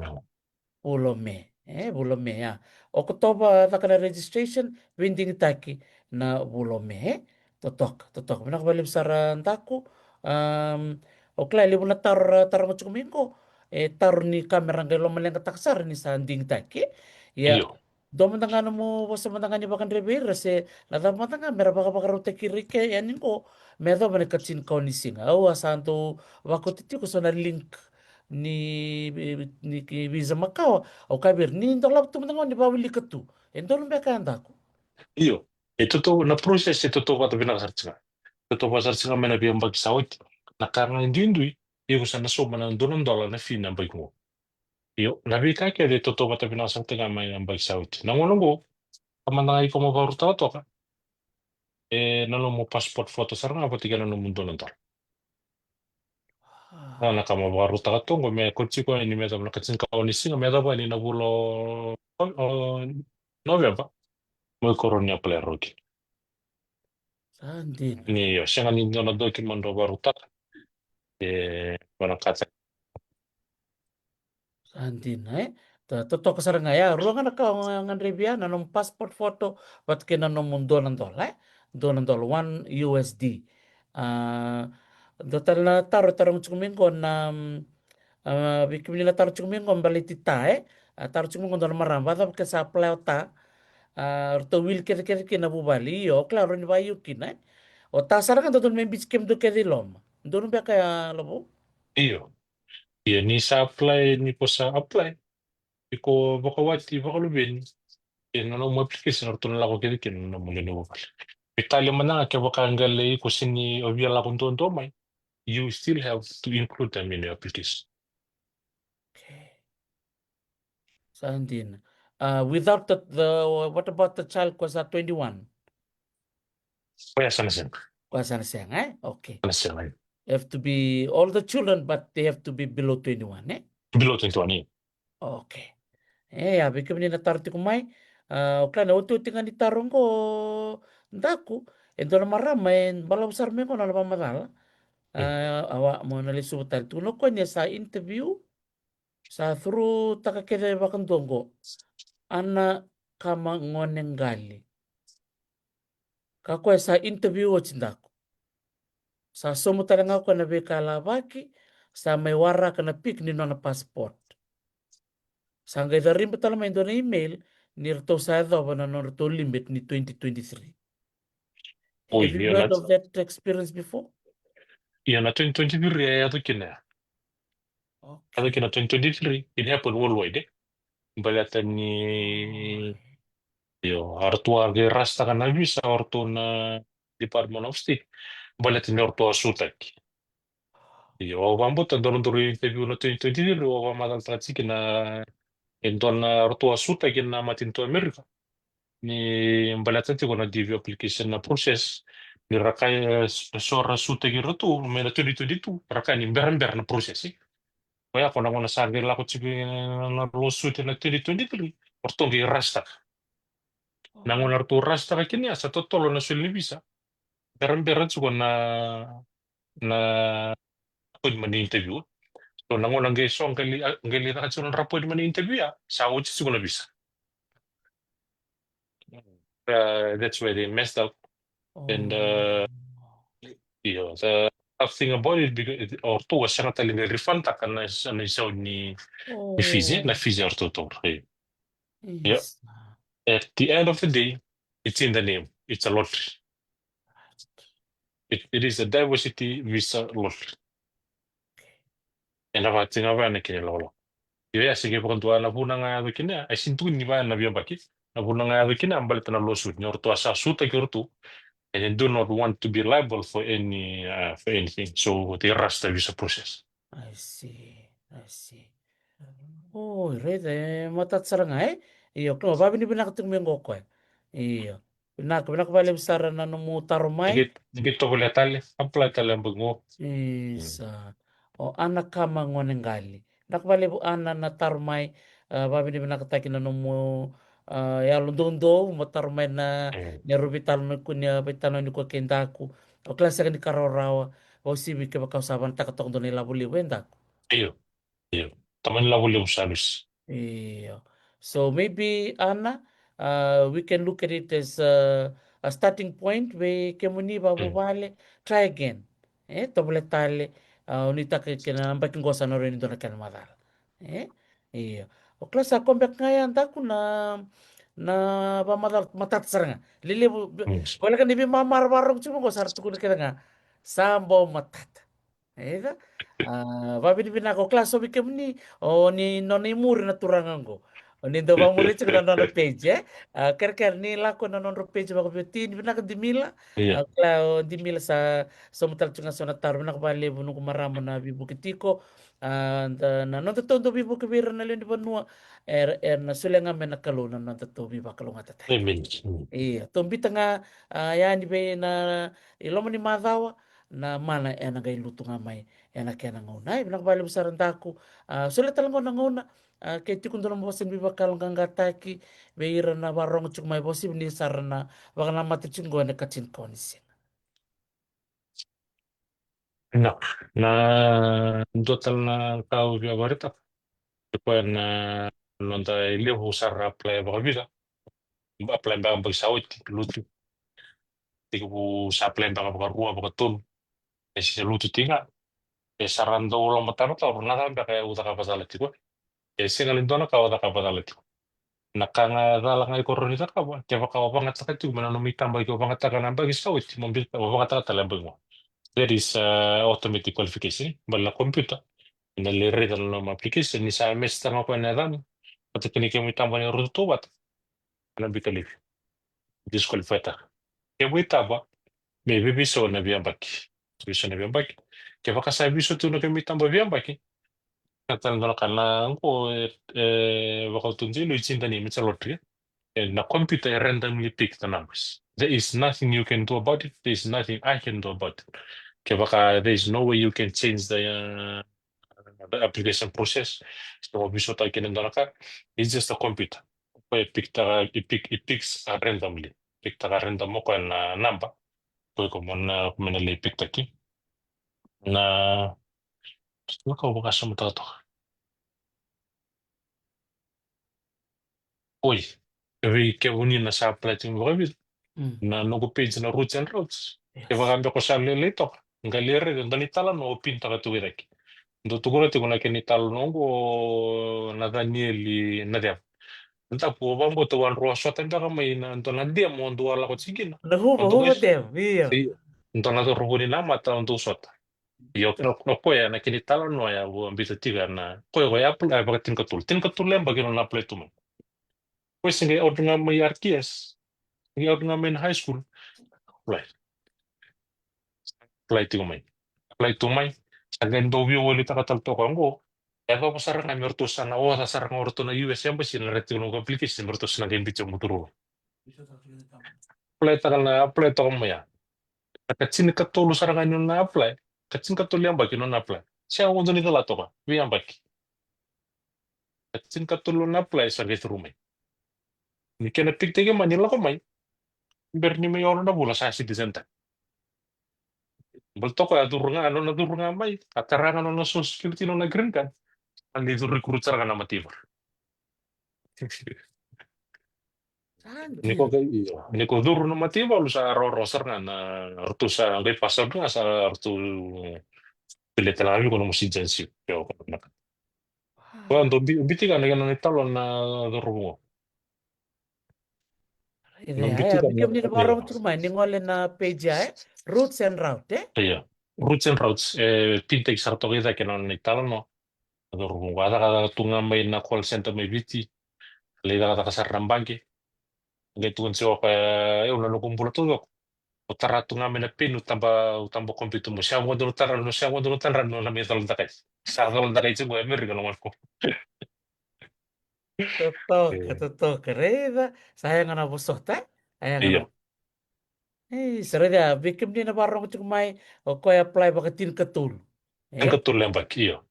Bulome, bulome ya. Oktoba takana registration winding taki na bulome. Totok. Minakabalim saran taku. Okla libu na tar mo chukuminko. Tar ni kamera ngelo maleng kataksar ni sa ding taki. Ya, Iyo. doman mo wasa matanga ni bakan rebir se lada matanga mera baka rote kirike yanin ko medo bane katsin ko ni singa. Asanto wakotiti ko na link ni ki visa Macau au kabir ni ndola tu mnango ni bawili katu endolo mbeka andako. Iyo. Ito to na process ito to wata binakasartsinga. Ito to wasartsinga mena biyang bagisawit. Nakanga indindui. Iyo sa naso mana $2 na fee na bagyo. Iyo. Nabi ka kaya ito to wata binakasartsinga mena bagisawit. Nangonongo. Kamana iko mo baru tato ka. Nano mo passport photo sarang apa tiga nano mundo nantar. Na kama baru tato ngo me kutsi ko ini meta na katsin ka oni singa meta ba ni na bulo November. Mo koronya player roki. Sandin, Ni yo siya nga ninyo na document do baru tak. Walang kata. sandin Toto kasaranga ya ruangan ka ngan rebia nanom passport photo wat ke nanom mundo nan dola $1 USD. Dotal na taro tarong chukumingo na bikim nila taro chukumingo balitita taro chukumingo dola maramba tapi ke sa plauta to will kere na bubali yo klaro ni bayu kinai o tasara kan dodon membis kem do kedi lom dono ba kaya lobo. Iyo. Iya ni sa apply ni po sa apply. Iko baka wati baka lubin. No mo application or tunala ko kaya kin no mo lino. Italia man na kaya baka anggalay ko sini obya la kung to may. You still have to include them in your application. Okay. Sandin. Without what about the child was at 21? Kaya sana siya. Kuasa na siya, okay. Sana siya ngayon. Have to be all the children but they have to be below 21, Below 21 eh. Okay. Ya bikim ni natarti kumai. Okla na utu tinga ni tarong ko ndaku. Ento na maramay bala besar me ko na laba madala. Hmm. Awa mo na lisubutan. Tuno ko niya sa interview sa through takakede bakan tonggo. Ana kama ngoneng gali. Kako sa interview o cindaku. Sa somo talanga ko na beka lavaki, sa may wara ka na pik ni nona passport. Sangga ida rimba tala may na email, nirto sa adho na nirto limit ni 2023. Oi, Have you heard of that experience before? na 2023 ato Okay. kina 2023 it happened worldwide balatan ni Oh, yo artua ge rasta kana visa orto na Department of State balatan ni orto sutak yo wambo ta doron duru interview na 2023 wa madal tatsi kina enton orto sutak kina matin to America ni balatan ti kona DV application na process ni rakai sora sutak rotu mena 2022 rakai ni beran na process Kaya ako na nasabi lang ako sige na lawsuit na 2023. Orto gi rasta. oh, Nangon arto rasta ka kanya sa totoo na sul ni visa. Beran suko na pwede man interview. So nangon ang geso ang gali na kasi na pwede man interview ya. Sa uchi suko na visa. That's where they messed up. And oh, the tough thing about it because orto was siya talaga refund ta kan na isa ni fizi na oh, fizi orto to. Yeah. yes. At the end of the day, it's in the name. It's a lottery. It is a diversity visa lottery. And about thing about na kini lolo. Yo sige po kung na po nga kini ay sintu ni ba na biya bakit. Na po nga kini ang balit na lawsuit nyor to asa suta kirtu and they do not want to be liable for anything. So they rush the visa process. I see. I see. Oh, rede matatsara nga eh. Iyo, kung babi ni binakating mo yung koko eh. Iyo. Pinakabali sara na numu tarumay. Nagit to kulit tali. Apply tali ang bago. Isa. O anak kama ngali. Nakabali bu ana na tarumay. Babi ni binakataki na numu ya lundondo matarumay na nerubital na kunya bitano ni ko kendaku. O klasa ni karorawa. O sibi ke bakausaban takatong doon nila buli wendaku. Iyo. Iyo. Taman lang ulit salis. Yeah. So maybe Anna, we can look at it as a starting point. We kemuni babu bale try again. Tobole tale unita ke kena baking gosa no rin dona kan madal. Iya. O klasa comeback ngayon taku na ba madal matat saranga. Lili wala kan ibi mamar barong cuma gosar tukun kena nga sambo matat. Eda, babi di pinako klaso bikem ni, ni noni muri na turangan ko. O ni do ba muri cik na nono page ker ker ni lako na nono page ba ko ti ni pinaka di mila, Iya. klau di mila sa somutal cunga sona tar pinaka bale bunu ko maramo na bibu kitiko, na nono to do bibu kebira na lendi banua, na sulenga mena kalu na nono to biba kalu ngata tai. Amen. Iya, tombi tanga yani be na ilomo ni madawa na mana ena gay luto nga may ena kaya nangauna. Ibang bali besaran taku. Sulit talang ko nangauna. Kaya tikun doon mo sin bibakal ng gataki. Beira na barong chuk may bosi ni sarana. Baka na matiching go na kachin konisin. No, na total na kau juga barita. Depois na nonta ele usar apply ba visa. Apply ba ang pagsawit lutu. Tiku sa apply ba ba rua ba tun. Si lutu tinga. Sarando ulang mataro ta na ta kaya uta ka pasala tiku. Singalin dona ka uta ka pasala tiku. Nakanga dala ngai koronita ka ba. Kaya ka ba ngata ka tiku manano mi tamba ko ba ngata ka namba gisawit. Mambil ba ngata ka talambang mo. There is automatic qualification. Bala computer. Nalirita na ng application ni sa mes tanga ko na dan pati kini tamba ni ruto bat na bitali disqualified ta ke wita ba me biso na biso na biyan baki ke baka sa biso tu na kami tamba biyan baki katan na kana ko baka tunzi lu cinta ni mitsa lotri na computer randomly pick the numbers there is nothing you can do about it there is nothing I can do about it ke baka there is no way you can change the application process. So biso tayo kinandara it's just a computer. Kaya it picks randomly. Pick ta random mo ko na number. Kaya ko mo na kuminali pick ta ki. Na ano ka bukas mo to. Uy, kaya ke uni na sa apply ting mo Na nugu page na roots and routes. E Yes. vagambe ko sa lele to. Ngalere ndani tala no pinta ka tuwirek. Ndo tugura te kuna keni talo nongo Nathaniel na nta po ba mo to wan ro so tanda ka mai na ndo na dia mo ndo ala ko sigina. Ndo Nahuba guys, dem, iya. si ndo na to rubuni na mata ndo sota. Yo no ko ya na kini tala no ya wo ambita tiga na ko ya apply ba tin ka tul lemba kino na apply tu mo. Ko singe odunga mai RTS, singe odunga mai high school. Apply, apply tu mai. Apply tu mai. Sagan do wi woli ta katal to ko ya ko pasar na merto sana o sa sarang orto na US embassy na reti no application merto sana gen bicho muturu. Apply ta mo ya. Kachin ka tolu sarang ano na apply. Kachin ka tolu yang baki no na apply. Siya ko dun ito lato ka. Wi yang baki. Kachin ka tolu na apply sa get rumay. Ni kena pigtege Manila ko may. Berni may ono na bula sa citizen ta. Bulto ko ya durunga ano na durunga may. Atarangan no na social security no na green kan. Andi itu recruit sarang na matibor. Niko Anjir. kay iyo. Niko duro no matibor lu sa rorosar nga na artu sa ngay pasar nga sa artu piletelami ko no mo citizenship. Kaya ko na. Wow. Well, biti ka na italo na durungo. Ide Nung ay biti ka na bikem ni iya. barong chuma ni ngole na page ay roots and route eh. Iya. Roots and routes. Pintek sarto kita que non italo no. Durungo ada kada tunga may na call center may biti. Lida kada kasar rambangi. Ngay tuon siya pa una no kumpulo tudo. Utara tunga may na pin utamba komputer mo. Siya mo doon utara no siya mo doon utara no na may talon takay. Sa talon takay siya mo Amerika naman ko. Totoka, Eh, totoka. Reda, sayang na busota. Sayang na. Iya. Sereda bikem ni na barong chumai o ko apply bakatin katul. Ang Eh? katul yang baki iyo.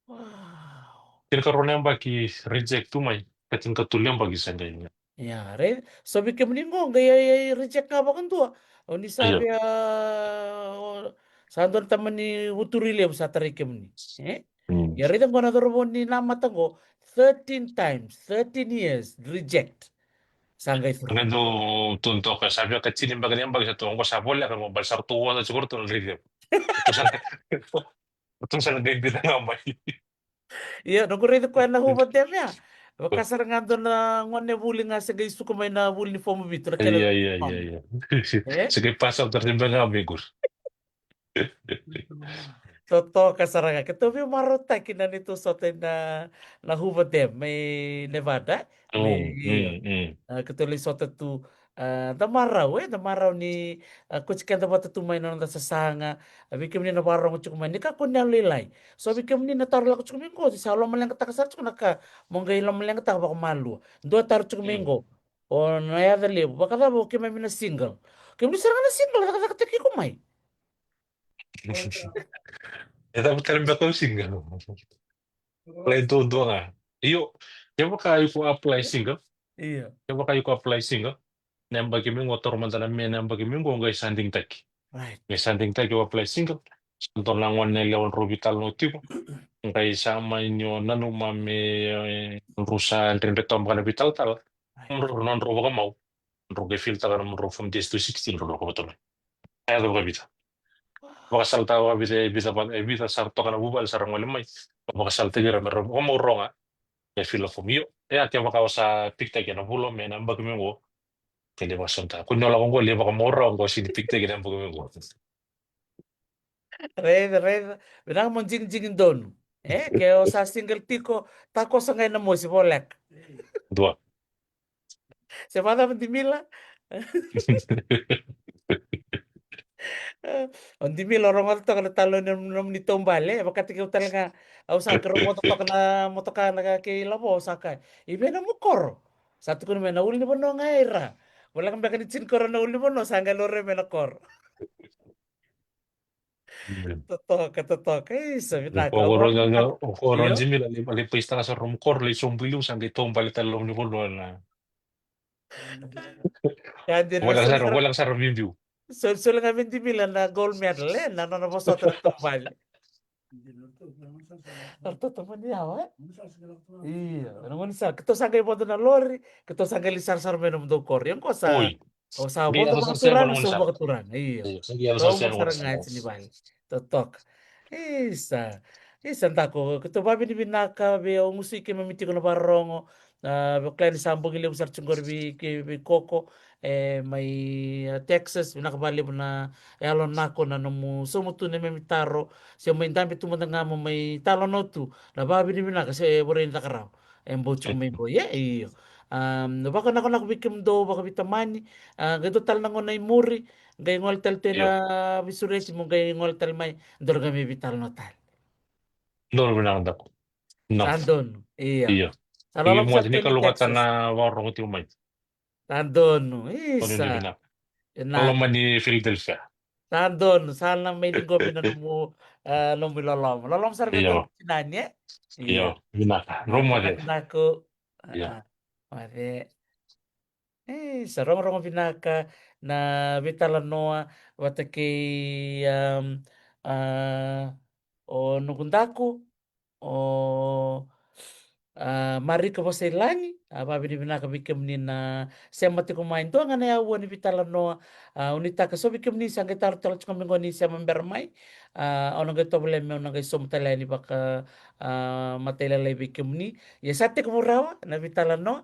Wow. Tin karon yang baki reject tumay. Katin katul yang bagi sa ganyan. Ya, re, so bikem ni ngong gaya reject nga bakan tua. O ni sabi Iya. sandon taman ni uturile sa tarikem ni. Eh? Hmm. Ya reda ko na dorobo ni nama tango 13 times, 13 years reject. Sanggay through. Ngendo tunto ka sabi ka chini bagani ang bagay sa tuwang ko sa bola ka mo balsar tuwa na siguro to nalirigyan. Ito sa ito sa nagbibitan nga may. Iya, no reda ko na hubad dem ya. Bakasar nga doon na ngone buli nga sa gaysu ko may na buli ni fomo bito na kailan Iya iya iya iya. eh? Sige pasok tertimba nga amigos. Totoo kasaranga. Katubi marota kinanito sa atin na hubad may Nevada. May katuloy sa tu damaraw ni kuchikan da bata tumay na nanda sa sanga. Bikim ni nabarang ko chukumay. Ni ka kunya lilay. So bikim ni natarla ko chukumingo. Si salo malang kata kasar chukuna ka. Mongga ilang malang kata baka malu. Dua tar chukumingo. O nayada libo. Baka da bo kimay mina single. Kim ni sarang na single. Kata kata kikumay. Eh tapi tertimba ko single. Play tudo nga. Iyo, kaya kayo ko apply single. Iya. Kaya kayo ko apply single. Nembagi mingo torman na may nembagi mingo ngay sanding tag. Right. Ngay sanding tag ko apply single. Santo lang wan na lewan rubital no tipo. Ngay sama inyo nanu mame rusa entre tom kana vital tal. Right. Non robo ka mau. Rogo filta ka ro from 10 to 16 ro ko to. Ay do ka bita. Baka salta ka bita sarto kana bubal sarang wala may. Baka salta gira mer ko mo ronga. E filo fumio. E ati baka sa pikta ka na bulo me nambag mo. Kaya ba sonta. Kuno la ko le baka mo ronga ko sinipikta ka nambag mo. Red. Binang mo jing doon. Kaya sa single tiko, tako sa ngayon na mo si Bolek. Dua. Si Madam Dimila. On Dimila, orang to kana talo ni Tombale. Baka tigaw talaga. Sa karo moto ka na kay labo sa kay. Ibe na mo kor. Satu ko naman, nauli ni mo no ngaira. Wala kang baka ni chin kor nauli mo no. Sangga lore me na kor. Totoo ka. Sabi na ka. Okoro nga okoro Iyo. jimi la pista ka sa rumkor le sombilu sang itong balitan lo ni bolo na Kaya din na walang sa review. so lang kami Dimila na gold medal na na po sa Tombale. Totoo man niya, wa? Iya, naman sa kito sa kay bodo na lori, kito sa kay lisar-sar menom do kor. Yung ko sa Oy, O sa Di bondo atas sarsian bakaturan, ko so naman sir. bakaturan. Iyo. Iya, di atas Romo sarsian ko naman sarangat ni bali. Totok. Isa. Isa tako. Kito babi ni binaka be o musiki mamiti ko na barongo. Bakla ni sambong ile usar chungor bi koko. May Texas binakabali mo na alon nako na nomu sumutu ni memitaro siya may dami tumanda nga mo may talo no tu na babi ni binaka kasi bore ni takaraw embo chung may boye iyo baka nako bikim do baka bitamani gato tal nangon na imuri gay ngol tal te Iya, na bisuresi mo gay ngol tal may dorga may vital no tal. doon binandak. No, Sandon. Iya. iya. Igi Salalom mo sa ni ni kalungatan Texas. na warong ti umay. Sandon. Doon Isa. hindi binak. Kalau Enak. man ni Philadelphia. Sandon. Sana may linggo minanong nung milolom. Lolom sa Iya, gagawin sinanya. iya, Iya. binak. Roma din. Bakit na ako. Iya. Mare. Sarong-rong binaka na bitalan noa watake um, o nugundaku o mari ka pasailangi babi ni binaka bikem ni na semati kumain to nga na yawo ni bitalan noa unita ka so bikem ni sa gitar talo chukam bingo ni sa membermai ono ga toble me ono ga som tala ni baka matela lai bikem ni ya sate kumurawa na bitalan no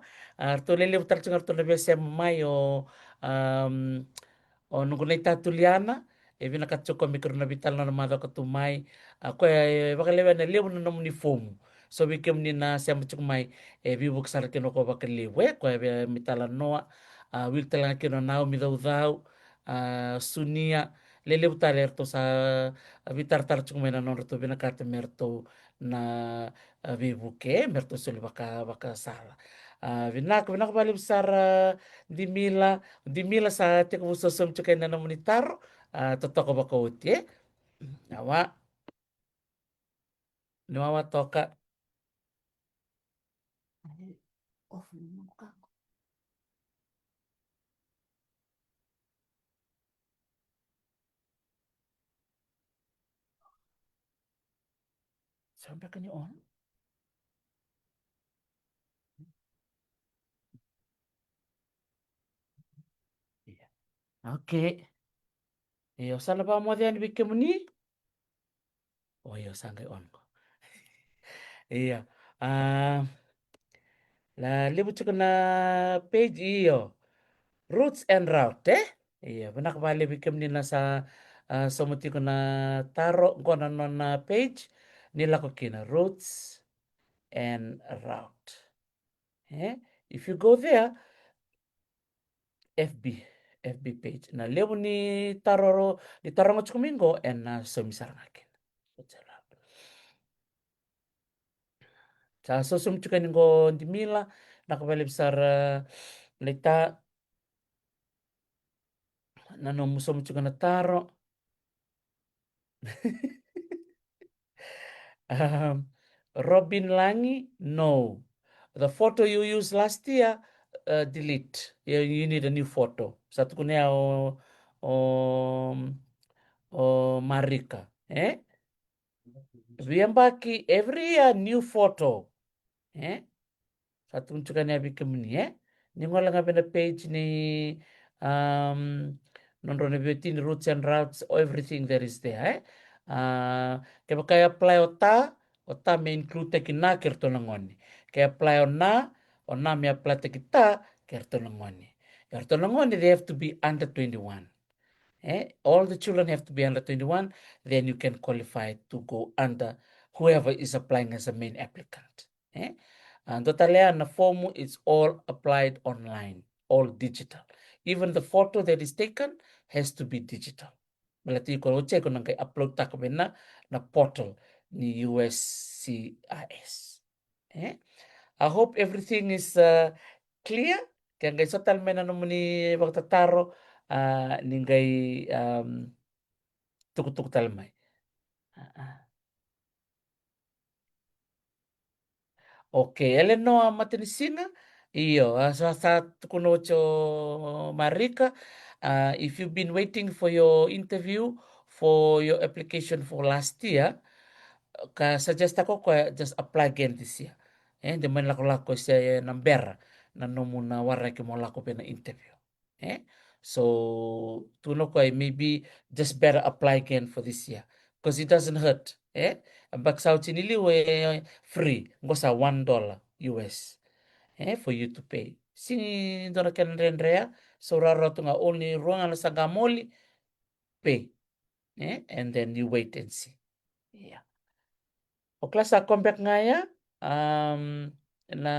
to lele butar chungar to na bese mai um, o nung kunay tatuliana binakatsuko mikro na bital na namado katumay ako bakalewa na liw na naman ni foam so bikem ni na siya machukmay bibuk sar kino ko bakaliwe ko mitalan noa wil talang kino nao midaw daw sunia lele butar erto sa bitar tar chukmay na non reto binakate merto na bibuke merto suli baka sala binak balik besar di Mila sa ati ko susum tsukay na monitor totoo ba ko uti nawa nawa toka off mo ka sampai ka ni on iya oke iyo sana ba mo diyan bikin ni oh iyo sangay on ko iya ah la libut ko na page iyo roots and route iya benak bali bikin ni nasa somuti ko na taro ko na page nila ko kina roots and route if you go there FB FB page na leo ni tarong kumingo and na sumisar ngakin. Sa susum chuka ningo di mila nakabalib sar lita na no musum chuka na taro. Um, Robin Langi, no. The photo you used last year, delete. You need a new photo. Satu kunia o Marika. Viambaki every year new photo. Eh? Satu uncukan ya bikin ni ni ngolang nga na page ni non beauty ni roots and routes everything there is there kaya kaya apply ota may include te kina kerto nangoni kaya apply ona may apply te kita kerto nangoni they have to be under 21. All the children have to be under 21, then you can qualify to go under whoever is applying as a main applicant. And the form is all applied online, all digital. Even the photo that is taken has to be digital. Berarti kalau cek kau nangkai upload tak na portal ni USCIS. I hope everything is clear. Kaya guys, total may ni magtataro ninggay tuk-tuk talmay. Okay, ele no matinisina iyo sa kunocho Marika if you've been waiting for your interview for your application for last year ka suggest ako just apply again this year di man lako sa number na no muna waray mo lako pa na interview Eh? So tuno ko maybe just better apply again for this year because it doesn't hurt. Bak sa chinili we free. Ngosa $1 US. For you to pay. Sini dona kan rendrea so raro tunga only ruangan sa gamoli pay. And then you wait and see. Yeah. O klasa comeback ngaya na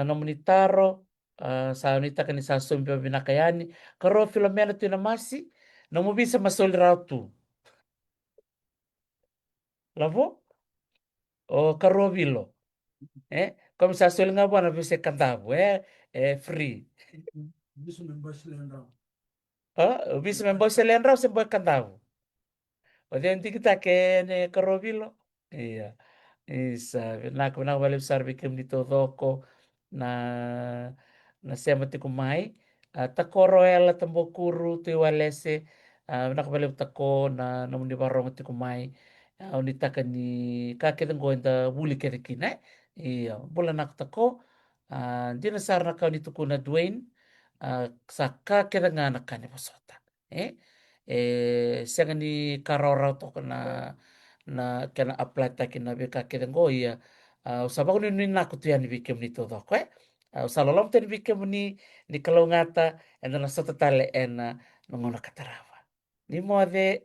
nominitaro sa unita kanisa sumbi binakayani karo Filomena tunamasi na mubisa masoli rautu lavo o karo vilo como sa soli nga bwana bise kantabu free Bisu members lendang. bisa membawa selendra se boy kantabu o den tikita ke karo vilo iya isa na wale usar bikim dito doko na sema tiku mai takoro ela tambo kuru tu walese na kabale tako na namundi barong tiku mai undi taka ni kake tengo enda wuli kere kina iya bola nak tako dina sar na kau ni tuku na Dwayne sa kake nga na kane posota senga ni karora to na kena apply taki na beka kere ngo iya sababu ni naku tu yani bikem ni todo ko salolom ten bikem ni kalau ngata ena na sota tale ena nongona katarava ni mo ade